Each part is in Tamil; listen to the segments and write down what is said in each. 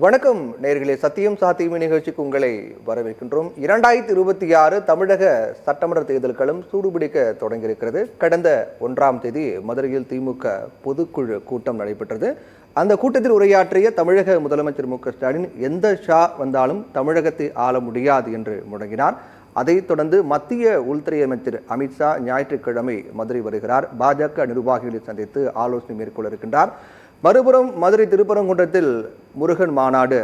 வணக்கம் நேயர்களே, சத்தியம் சாத்தியமே நிகழ்ச்சிக்கு உங்களை வரவேற்கின்றோம். 2026 தமிழக சட்டமன்ற தேர்தல்களும் சூடுபிடிக்க தொடங்கியிருக்கிறது. கடந்த 1ஆம் தேதி மதுரையில் திமுக பொதுக்குழு கூட்டம் நடைபெற்றது. அந்த கூட்டத்தில் உரையாற்றிய தமிழக முதலமைச்சர் மு.க.ஸ்டாலின் எந்த ஷா வந்தாலும் தமிழகத்தை ஆள முடியாது என்று முழங்கினார். அதைத் தொடர்ந்து மத்திய உள்துறை அமைச்சர் அமித்ஷா ஞாயிற்றுக்கிழமை மதுரை வருகிறார். பாஜக நிர்வாகிகளை சந்தித்து ஆலோசனை மேற்கொள்ள இருக்கின்றார். மறுபுறம் மதுரை திருப்பரங்குன்றத்தில் முருகன் மாநாடு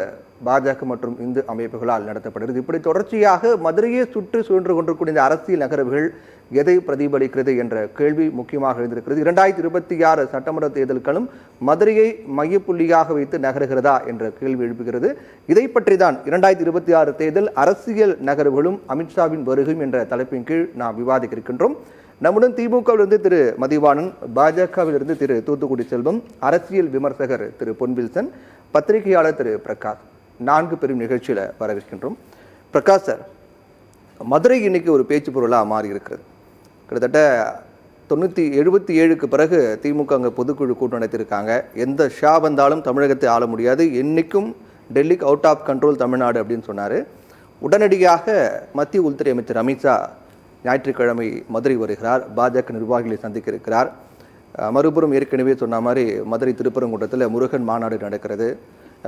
பாஜக மற்றும் இந்து அமைப்புகளால் நடத்தப்படுகிறது. இப்படி தொடர்ச்சியாக மதுரையை சுற்றி சுழன்று கொண்டிருக்கூடிய இந்த அரசியல் நகர்வுகள் எதை பிரதிபலிக்கிறது என்ற கேள்வி முக்கியமாக எழுந்திருக்கிறது. 2026 சட்டமன்ற தேர்தல்களும் மதுரையை மையப்புள்ளியாக வைத்து நகருகிறதா என்ற கேள்வி எழுப்புகிறது. இதை பற்றி தான் 2026 தேர்தல் அரசியல் நகர்வுகளும் அமித்ஷாவின் வருகையும் என்ற தலைப்பின் கீழ் நாம் விவாதிக்க இருக்கின்றோம். நம்முடன் திமுகவிலிருந்து திரு மதிவாணன், பாஜகவிலிருந்து திரு தூத்துக்குடி செல்வம், அரசியல் விமர்சகர் திரு பொன்வில்சன், பத்திரிகையாளர் திரு பிரகாஷ், 4 பெரும் நிகழ்ச்சியில் வரவேற்கின்றோம். பிரகாஷ் சார், மதுரை இன்னைக்கு ஒரு பேச்சு பொருளாக மாறி இருக்கிறது. கிட்டத்தட்ட 1977க்கு பிறகு திமுக அங்கே பொதுக்குழு கூட்டம் நடத்தியிருக்காங்க. எந்த ஷா வந்தாலும் தமிழகத்தை ஆள முடியாது, என்னைக்கும் டெல்லிக்கு அவுட் ஆஃப் கண்ட்ரோல் தமிழ்நாடு அப்படின்னு சொன்னார். உடனடியாக மத்திய உள்துறை அமைச்சர் அமித்ஷா ஞாயிற்றுக்கிழமை மதுரை வருகிறார். பாஜக நிர்வாகிகளை சந்திக்க இருக்கிறார். மறுபுறம் ஏற்கனவே சொன்ன மாதிரி மதுரை திருப்பரங்குன்றத்தில் முருகன் மாநாடு நடக்கிறது.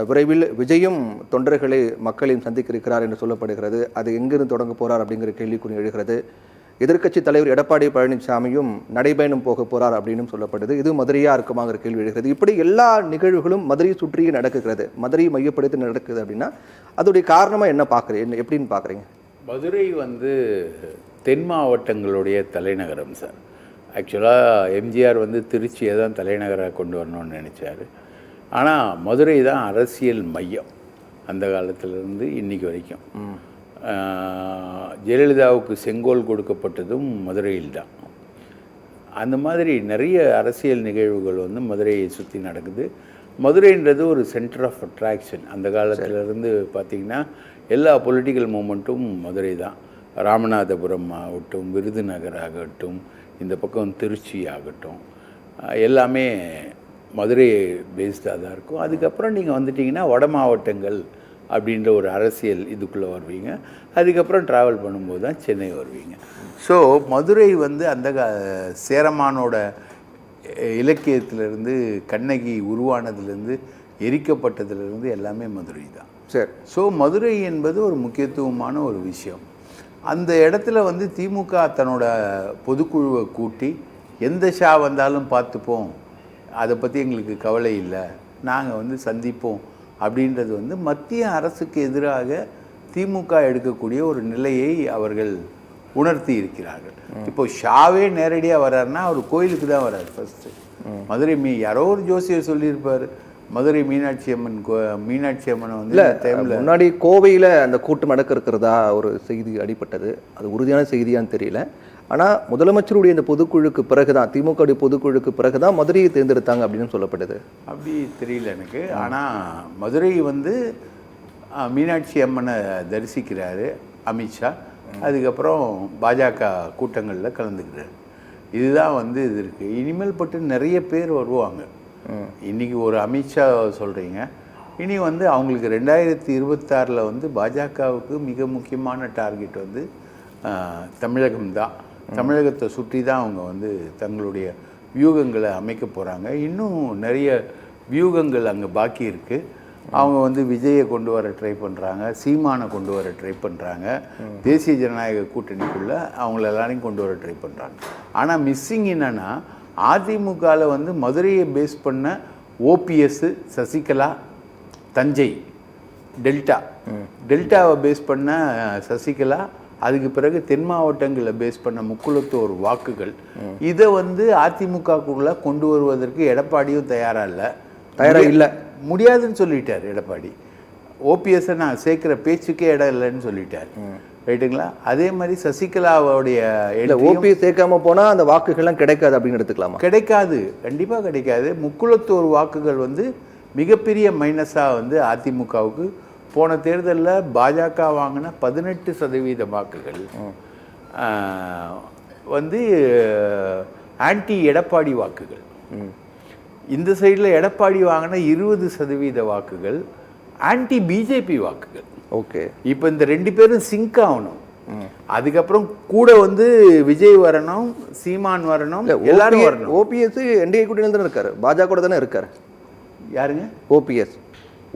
விரைவில் விஜயும் தொண்டர்களை மக்களையும் சந்திக்க இருக்கிறார் என்று சொல்லப்படுகிறது. அது எங்கிருந்து தொடங்க போகிறார் அப்படிங்கிற கேள்விக்குறி எழுகிறது. எதிர்க்கட்சி தலைவர் எடப்பாடி பழனிசாமியும் நடைபயணம் போக போகிறார் அப்படின்னு சொல்லப்படுது. இது மதுரையாக இருக்குமாங்கிற கேள்வி எழுகிறது. இப்படி எல்லா நிகழ்வுகளும் மதுரையை சுற்றியே நடக்குகிறது. மதுரையை மையப்படுத்தி நடக்குது அப்படின்னா அதோடைய காரணமாக என்ன பார்க்குறீங்க, எப்படின்னு பார்க்குறீங்க? மதுரை தென் மாவட்டங்களுடைய தலைநகரம் சார். ஆக்சுவலாக எம்ஜிஆர் திருச்சியை தான் தலைநகராக கொண்டு வரணும்னு நினச்சார். ஆனால் மதுரை தான் அரசியல் மையம் அந்த காலத்திலேருந்து இன்றைக்கி வரைக்கும். ஜெயலலிதாவுக்கு செங்கோல் கொடுக்கப்பட்டதும் மதுரையில் தான். அந்த மாதிரி நிறைய அரசியல் நிகழ்வுகள் மதுரையை சுற்றி நடக்குது. மதுரைன்றது ஒரு சென்டர் ஆஃப் அட்ராக்ஷன். அந்த காலத்திலேருந்து பார்த்திங்கன்னா எல்லா பொலிட்டிக்கல் மூமெண்ட்டும் மதுரை தான். ராமநாதபுரம் ஆகட்டும், விருதுநகர் ஆகட்டும், இந்த பக்கம் திருச்சி ஆகட்டும், எல்லாமே மதுரை பேஸ்டாக தான் இருக்கும். அதுக்கப்புறம் நீங்கள் வந்துட்டிங்கன்னா வட மாவட்டங்கள் அப்படின்ற ஒரு அரசியல் இதுக்குள்ளே வருவீங்க. அதுக்கப்புறம் ட்ராவல் பண்ணும்போது தான் சென்னை வருவீங்க. ஸோ மதுரை அந்த சேரமானோட இலக்கியத்திலேருந்து கண்ணகி உருவானதுலேருந்து எரிக்கப்பட்டதுலேருந்து எல்லாமே மதுரை தான். சரி. ஸோ மதுரை என்பது ஒரு முக்கியத்துவமான ஒரு விஷயம். அந்த இடத்துல திமுக தன்னோட பொதுக்குழுவை கூட்டி எந்த ஷா வந்தாலும் பார்த்துப்போம், அதை பற்றி எங்களுக்கு கவலை இல்லை, நாங்கள் சந்திப்போம் அப்படின்றது மத்திய அரசுக்கு எதிராக திமுக எடுக்கக்கூடிய ஒரு நிலையை அவர்கள் உணர்த்தி இருக்கிறார்கள். இப்போ ஷாவே நேரடியாக வர்றாருன்னா அவர் கோயிலுக்கு தான் வர்றாரு. ஃபஸ்ட்டு மதுரை யாரோ ஒரு ஜோசியர் சொல்லியிருப்பார், மதுரை மீனாட்சி அம்மனை முன்னாடி கோவையில் அந்த கூட்டம் நடக்க இருக்கிறதா ஒரு செய்தி அடிப்பட்டது. அது உறுதியான செய்தியான்னு தெரியல. ஆனால் முதலமைச்சருடைய இந்த பொதுக்குழுக்கு பிறகுதான், திமுக பொதுக்குழுக்கு பிறகுதான் மதுரையை தேர்ந்தெடுத்தாங்க அப்படின்னு சொல்லப்படுது. அப்படி தெரியல எனக்கு. ஆனால் மதுரை மீனாட்சி அம்மனை தரிசிக்கிறாரு அமித்ஷா. அதுக்கப்புறம் பாஜக கூட்டங்களில் கலந்துக்கிறார். இதுதான் இது இருக்குது. இனிமேல் பட்டு நிறைய பேர் வருவாங்க. இன்றைக்கி ஒரு அமித்ஷா சொல்கிறீங்க, இனி அவங்களுக்கு 2026 பாஜகவுக்கு மிக முக்கியமான டார்கெட் தமிழகம்தான். தமிழகத்தை சுற்றி தான் அவங்க தங்களுடைய வியூகங்களை அமைக்க போகிறாங்க. இன்னும் நிறைய வியூகங்கள் அங்கே பாக்கி இருக்குது. அவங்க விஜயை கொண்டு வர ட்ரை பண்ணுறாங்க, சீமானை கொண்டு வர ட்ரை பண்ணுறாங்க, தேசிய ஜனநாயக கூட்டணிக்குள்ளே அவங்கள எல்லாரையும் கொண்டு வர ட்ரை பண்ணுறாங்க. ஆனால் மிஸ்ஸிங் என்னென்னா, அதிமுகவில் மதுரையை பேஸ் பண்ண ஓபிஎஸ், சசிகலா, தஞ்சை, டெல்டாவை பேஸ் பண்ண சசிகலா, அதுக்கு பிறகு தென் மாவட்டங்களை பேஸ் பண்ண முக்குளத்தோர் வாக்குகள், இதை அதிமுகக்குள்ளே கொண்டு வருவதற்கு எடப்பாடியும் தயாராக இல்லை, முடியாதுன்னு சொல்லிட்டார் எடப்பாடி. ஓபிஎஸ்ஸை நான் சேர்க்குற பேச்சுக்கே இடம் இல்லைன்னு சொல்லிட்டார். ரைட்டுங்களா? அதே மாதிரி சசிகலாவுடைய ஓபிஎஸ் சேர்க்காம போனால் அந்த வாக்குகள்லாம் கிடைக்காது அப்படின்னு எடுத்துக்கலாமா? கிடைக்காது, கண்டிப்பாக கிடைக்காது. முக்குளத்தோர் வாக்குகள் மிகப்பெரிய மைனஸாக அதிமுகவுக்கு போன தேர்தலில் பாஜக வாங்கின 18% வாக்குகள் ஆன்டி எடப்பாடி வாக்குகள். இந்த சைடில் எடப்பாடி வாங்கின 20% வாக்குகள் ஆன்டி பிஜேபி வாக்குகள். ஓகே, இப்போ இந்த 2 பேரும் சிங்க் ஆகணும். அதுக்கப்புறம் கூட வந்து விஜய் வரணும், சீமான் வரணும், எல்லாரும் வரணும். ஓபிஎஸ் என்டிஏ கூட்டணியில் தானே இருக்காரு, பாஜக தானே இருக்காரு. யாருங்க?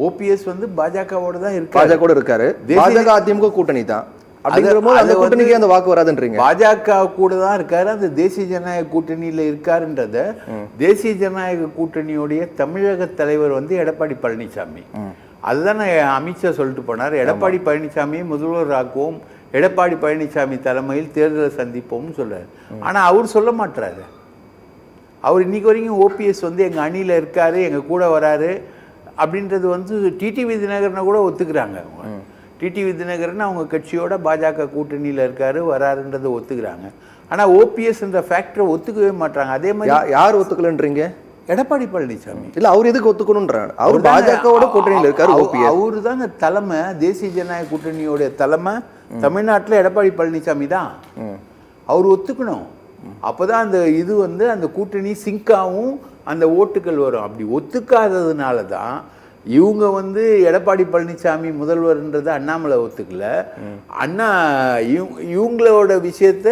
ஓபிஎஸ் வந்து பாஜகவோட தான் இருக்காரு. பாஜக இருக்காரு. பாஜக அதிமுக கூட்டணி தான். அப்படிங்கிறபோது அந்த கூட்டணிக்கு அந்த வாக்கு வராதுன்றீங்க. பாஜக கூட தான் இருக்காரு, அந்த தேசிய ஜனநாயக கூட்டணியில இருக்காருன்றத தேசிய ஜனநாயக கூட்டணியுடைய தமிழக தலைவர் வந்து எடப்பாடி பழனிசாமி. அதுதான் அமித்ஷா சொல்லிட்டு போனார். எடப்பாடி பழனிசாமியை முதல்வர் ஆக்குவோம், எடப்பாடி பழனிசாமி தலைமையில் தேர்தலை சந்திப்போம்னு சொல்றாரு. ஆனா அவர் சொல்ல மாட்டாரு. அவர் இன்னைக்கு வரைக்கும் ஓபிஎஸ் வந்து எங்க அணியில இருக்காரு, எங்க கூட வராரு அப்படின்றது வந்து டிடிவி தினகரனை கூட ஒத்துக்கிறாங்க. டிடிவி தினகரன் அவங்க கட்சியோட பாஜக கூட்டணியில் இருக்காரு, வராருன்றதை ஒத்துக்கிறாங்க. ஆனால் ஓபிஎஸ்ன்ற ஃபேக்டரை ஒத்துக்கவே மாட்டாங்க. அதே மாதிரி யார் ஒத்துக்கலன்றீங்க? எடப்பாடி பழனிசாமி. இல்லை, அவர் எதுக்கு ஒத்துக்கணுன்றாங்க? அவர் பாஜகவோட கூட்டணியில் இருக்காரு. அவரு தான் தலைமை, தேசிய ஜனநாயக கூட்டணியோட தலைமை தமிழ்நாட்டில் எடப்பாடி பழனிசாமி தான். அவர் ஒத்துக்கணும். அப்போதான் அந்த இது வந்து அந்த கூட்டணி சிங்காவும் அந்த ஓட்டுகள் வரும். அப்படி ஒத்துக்காததுனால தான் இவங்க வந்து எடப்பாடி பழனிசாமி முதல்வர்ன்றதை அண்ணாமலை ஒத்துக்கல. இவங்களோட விஷயத்த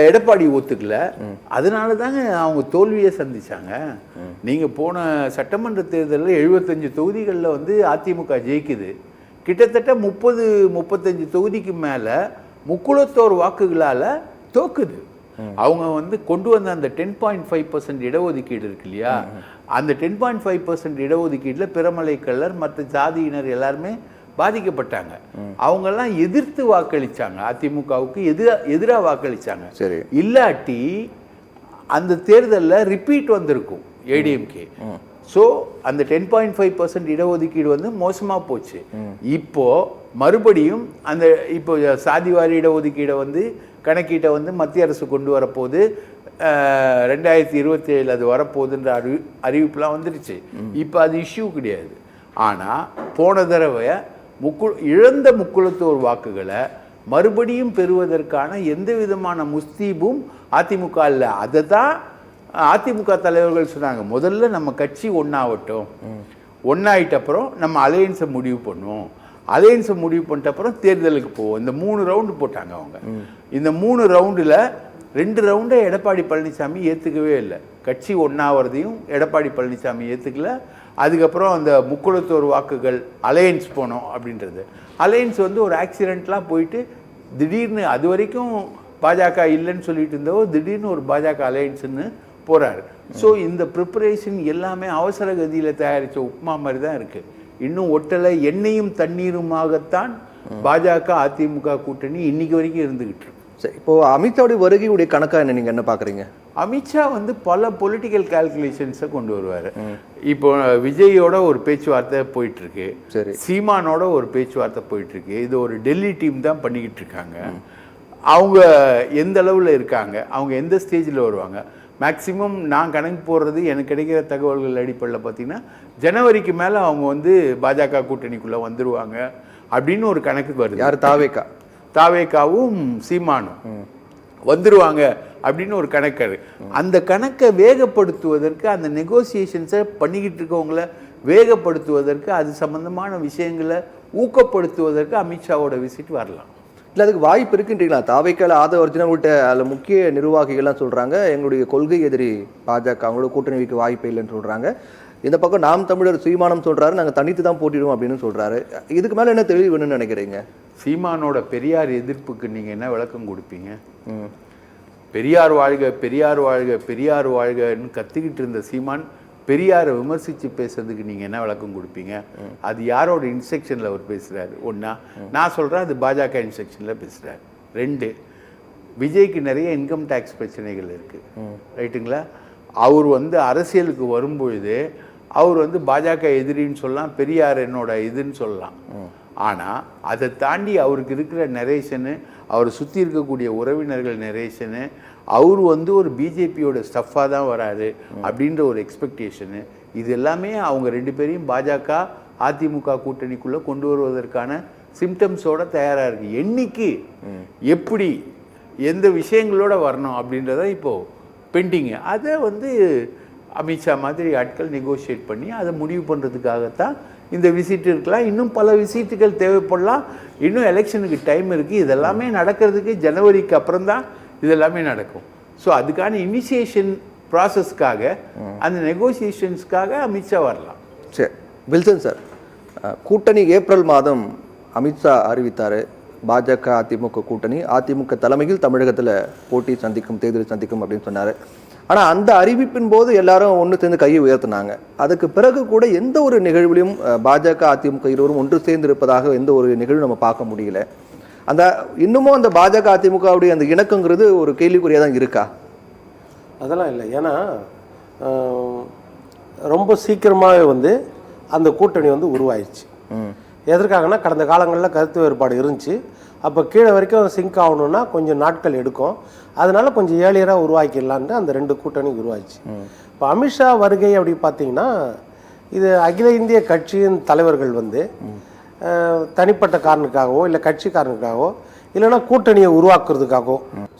எடப்பாடி ஒத்துக்கல. அதனால தாங்க அவங்க தோல்வியை சந்திச்சாங்க. நீங்க போன சட்டமன்ற தேர்தலில் 75 தொகுதிகளில் வந்து அதிமுக ஜெயிக்குது. கிட்டத்தட்ட 30-35 தொகுதிக்கு மேல முக்குளத்தோர் வாக்குகளால தோக்குது. அவங்க வந்து கொண்டு வந்த அந்த 10.5% இடஒதுக்கீடு இருக்கு இல்லையா, அந்த 10.5% இடஒதுக்கீட்டில் பிறமலை கள்ளர் மற்ற ஜாதியினர் எல்லாருமே பாதிக்கப்பட்டாங்க. அவங்கெல்லாம் எதிர்த்து வாக்களிச்சாங்க, அதிமுகவுக்கு எதிராக வாக்களிச்சாங்க. சரி, இல்லாட்டி அந்த தேர்தலில் ரிப்பீட் வந்திருக்கும் ஏடிஎம்கே. ஸோ அந்த 10.5% இடஒதுக்கீடு வந்து மோசமாக போச்சு. இப்போ மறுபடியும் அந்த இப்போ சாதிவாரி இடஒதுக்கீடை வந்து கணக்கீட்டை வந்து மத்திய அரசு கொண்டு வரப்போது 2027 அது வரப்போகுதுன்ற அறிவிப்புலாம் வந்துடுச்சு. இப்போ அது இஷ்யூ கிடையாது. ஆனால் போன தடவை இழந்த முக்குளத்தோர் வாக்குகளை மறுபடியும் பெறுவதற்கான எந்த விதமான முஸ்தீபும் அதிமுக இல்லை. அதை தான் அதிமுக தலைவர்கள் சொன்னாங்க. முதல்ல நம்ம கட்சி ஒன்றாகட்டும், ஒன்றாயிட்ட அப்புறம் நம்ம அலையன்ஸை முடிவு பண்ணுவோம், அலையன்ஸை முடிவு பண்ணிட்ட அப்புறம் தேர்தலுக்கு போவோம். இந்த 3 ரவுண்டு போட்டாங்க அவங்க. இந்த 3 ரவுண்டில் 2 ரவுண்டை எடப்பாடி பழனிசாமி ஏற்றுக்கவே இல்லை. கட்சி ஒன்றாவதையும் எடப்பாடி பழனிசாமி ஏற்றுக்கல. அதுக்கப்புறம் அந்த முக்குளத்தோர் வாக்குகள் அலையன்ஸ் போனோம் அப்படின்றது. அலையன்ஸ் வந்து ஒரு ஆக்சிடென்ட்லாம் போயிட்டு திடீர்னு அது வரைக்கும் பாஜக இல்லைன்னு சொல்லிட்டு இருந்தவோ திடீர்னு ஒரு பாஜக அலையன்ஸ்ன்னு போகிறாரு. ஸோ இந்த ப்ரிப்பரேஷன் எல்லாமே அவசர கதியில் தயாரித்த உப்புமா மாதிரி தான் இருக்குது. இன்னும் ஒட்டலை, எண்ணெயும் தண்ணீருமாகத்தான் பாஜக அதிமுக கூட்டணி இன்னைக்கு வரைக்கும் இருந்துகிட்டு இருக்கு. சரி, இப்போ அமித்ஷாவுடைய வருகையுடைய கணக்கா என்ன, நீங்க என்ன பாக்குறீங்க? அமித்ஷா வந்து பல பொலிட்டிக்கல் கால்குலேஷன்ஸை கொண்டு வருவார். இப்போ விஜயோட ஒரு பேச்சுவார்த்தை போயிட்டு இருக்கு, சரி, சீமானோட ஒரு பேச்சுவார்த்தை போயிட்டு இருக்கு. இது ஒரு டெல்லி டீம் தான் பண்ணிக்கிட்டு இருக்காங்க. அவங்க எந்த அளவில் இருக்காங்க, அவங்க எந்த ஸ்டேஜில் வருவாங்க, மேக்சிமம் நான் கணக்கு போடுறது எனக்கு கிடைக்கிற தகவல்கள் அடிப்படையில் பார்த்தீங்கன்னா ஜனவரிக்கு மேலே அவங்க வந்து பாஜக கூட்டணிக்குள்ளே வந்துடுவாங்க அப்படின்னு ஒரு கணக்கு வருது. யார்? தாவேக்காவும் சீமானும் வந்துடுவாங்க அப்படின்னு ஒரு கணக்கு. அந்த கணக்கை வேகப்படுத்துவதற்கு, அந்த நெகோசியேஷன்ஸை பண்ணிக்கிட்டு இருக்கவங்கள வேகப்படுத்துவதற்கு, அது சம்பந்தமான விஷயங்களை ஊக்கப்படுத்துவதற்கு அமித்ஷாவோட விசிட் வரலாம். இல்லை, அதுக்கு வாய்ப்பு இருக்குன்றீங்களா? தாவேக்கால ஒரிஜினல் விட்ட அதில் முக்கிய நிர்வாகிகள்லாம் சொல்கிறாங்க எங்களுடைய கொள்கை எதிரி பாஜக, அவங்களோட கூட்டணி வைக்க வாய்ப்பு இல்லைன்னு சொல்கிறாங்க. இந்த பக்கம் நாம் தமிழர் சீமானம் சொல்கிறாரு நாங்கள் தனித்து தான் போட்டிடுவோம் அப்படின்னு சொல்கிறாரு. இதுக்கு மேலே என்ன தெளிவு வேணும்னு நினைக்கிறீங்க? சீமானோட பெரியார் எதிர்ப்புக்கு நீங்கள் என்ன விளக்கம் கொடுப்பீங்க? பெரியார் வாழ்க, பெரியார் வாழ்க, பெரியார் வாழ்கன்னு கத்திக்கிட்டு இருந்த சீமான் பெரியாரை விமர்சித்து பேசுறதுக்கு நீங்கள் என்ன விளக்கம் கொடுப்பீங்க? அது யாரோட இன்ஸ்ட்ரக்ஷனில் அவர் பேசுகிறாரு? ஒன்றா நான் சொல்கிறேன், அது பாஜக இன்ஸ்ட்ரக்ஷனில் பேசுகிறார். 2, விஜய்க்கு நிறைய இன்கம் டேக்ஸ் பிரச்சனைகள் இருக்குது, ரைட்டுங்களா? அவர் வந்து அரசியலுக்கு வரும்பொழுது அவர் வந்து பாஜக எதிரின்னு சொல்லலாம், பெரியார் என்னோட இதுன்னு சொல்லலாம். ஆனால் அதை தாண்டி அவருக்கு இருக்கிற நரேஷனு, அவர் சுற்றி இருக்கக்கூடிய உறவினர்கள் நரேஷனு, அவர் வந்து ஒரு பிஜேபியோட ஸ்டஃப்பாக தான் வராரு அப்படின்ற ஒரு எக்ஸ்பெக்டேஷனு, இது எல்லாமே அவங்க 2 பேரையும் பாஜக அதிமுக கூட்டணிக்குள்ளே கொண்டு வருவதற்கான சிம்டம்ஸோட தயாராக இருக்குது. என்னைக்கு எப்படி எந்த விஷயங்களோட வரணும் அப்படின்றத இப்போது பெண்டிங்கு. அதை வந்து அமித்ஷா மாதிரி ஆட்கள் நெகோஷியேட் பண்ணி அதை முடிவு பண்ணுறதுக்காகத்தான் இந்த விசிட் இருக்கலாம், இன்னும் பல விசிட்டுகள் தேவைப்படலாம், இன்னும் எலெக்ஷனுக்கு டைம் இருக்குது. இதெல்லாமே நடக்கிறதுக்கு ஜனவரிக்கு அப்புறம் தான் இதெல்லாமே நடக்கும். ஸோ அதுக்கான இனிஷியேஷன் ப்ராசஸ்க்காக, அந்த நெகோசியேஷன்ஸ்க்காக அமித்ஷா வரலாம். சரி, வில்சன் சார், கூட்டணி ஏப்ரல் மாதம் அமித்ஷா அறிவித்தார். பாஜக அதிமுக கூட்டணி அதிமுக தலைமையில் தமிழகத்தில் போட்டி சந்திக்கும், தேர்தல் சந்திக்கும் அப்படின்னு சொன்னார். ஆனால் அந்த அறிவிப்பின் போது எல்லாரும் ஒன்று சேர்ந்து கையை உயர்த்தினாங்க. அதுக்கு பிறகு கூட எந்த ஒரு நிகழ்விலும் பாஜக அதிமுக இருவரும் ஒன்று சேர்ந்து இருப்பதாக எந்த ஒரு நிகழ்வும் நம்ம பார்க்க முடியல. அந்த இன்னமும் அந்த பாஜக அதிமுகவுடைய அந்த இணக்கங்கிறது ஒரு கேள்விக்குறியாக தான் இருக்கா? அதெல்லாம் இல்லை. ஏன்னா ரொம்ப சீக்கிரமாகவே வந்து அந்த கூட்டணி வந்து உருவாயிடுச்சு. எதற்காகனா, கடந்த காலங்களில் கருத்து வேறுபாடு இருந்துச்சு. அப்போ கீழே வரைக்கும் சிங்க் ஆகணும்னா கொஞ்சம் நாட்கள் எடுக்கும். அதனால கொஞ்சம் ஏழியராக உருவாக்கிடலான்ட்டு அந்த ரெண்டு கூட்டணி உருவாயிடுச்சு. இப்போ அமித்ஷா வருகை அப்படி பார்த்தீங்கன்னா, இது அகில இந்திய கட்சியின் தலைவர்கள் வந்து தனிப்பட்ட காரணத்துக்காகவோ இல்லை கட்சி காரணத்துக்காகவோ இல்லைன்னா கூட்டணியை உருவாக்குறதுக்காகவோ